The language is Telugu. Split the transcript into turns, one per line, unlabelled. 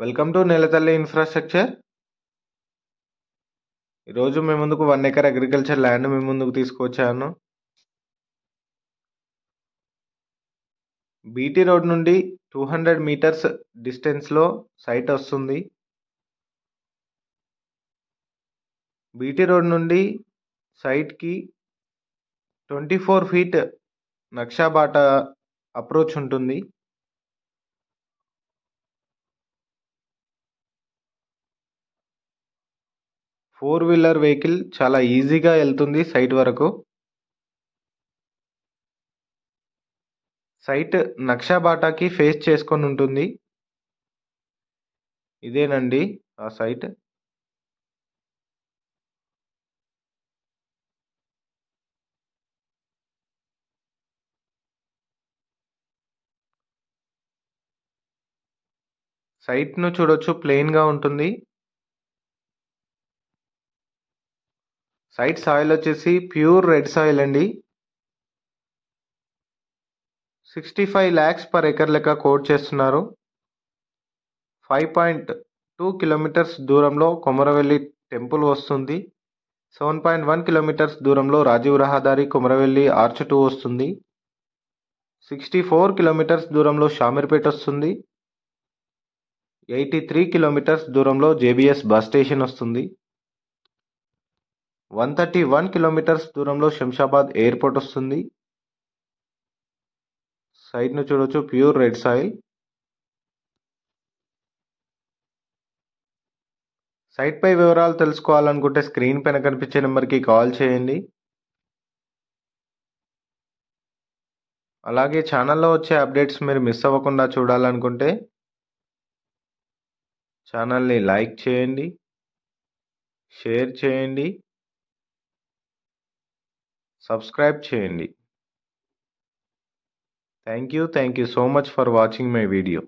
వెల్కమ్ టు నేలతల్లి ఇన్ఫ్రాస్ట్రక్చర్. ఈరోజు మీ ముందుకు 1 ఎకర్ అగ్రికల్చర్ ల్యాండ్ మీ ముందుకు తీసుకొచ్చాను. బీటీ రోడ్ నుండి 200 మీటర్స్ డిస్టెన్స్లో సైట్ వస్తుంది. బీటీ రోడ్ నుండి సైట్కి 24 ఫీట్ నక్షా బాట అప్రోచ్ ఉంటుంది. ఫోర్ వీలర్ వెహికల్ చాలా ఈజీగా వెళ్తుంది సైట్ వరకు. సైట్ నక్షా బాటాకి ఫేస్ చేసుకొని ఉంటుంది. ఇదేనండి ఆ సైట్. సైట్ను చూడొచ్చు, ప్లెయిన్గా ఉంటుంది. సైట్ సాయిల్ వచ్చేసి ప్యూర్ రెడ్ సాయిల్ అండి. 65 lakhs per ఎకర్ లెక్క కోట్ చేస్తున్నారు. 5.2 కిలోమీటర్స్ దూరంలో కొమరవెల్లి టెంపుల్ వస్తుంది. 7.1 కిలోమీటర్స్ దూరంలో రాజీవ్ రహదారి కొమరవెల్లి ఆర్చ్ 2 వస్తుంది. 64 కిలోమీటర్స్ దూరంలో షామీర్పేట వస్తుంది. 83 కిలోమీటర్స్ దూరంలో జేబీఎస్ బస్ స్టేషన్ వస్తుంది. 131 కిలోమీటర్స్ దూరంలో శంషాబాద్ ఎయిర్పోర్ట్ వస్తుంది. సైట్ను చూడొచ్చు, ప్యూర్ రెడ్ సాయిల్. సైట్ పై వివరాలు తెలుసుకోవాలనుకుంటే స్క్రీన్ పైన కనిపించే నెంబర్కి కాల్ చేయండి. అలాగే ఛానల్లో వచ్చే అప్డేట్స్ మీరు మిస్ అవ్వకుండా చూడాలనుకుంటే ఛానల్ని లైక్ చేయండి, షేర్ చేయండి, సబ్స్క్రైబ్ చేయండి. Thank you so much for watching my video.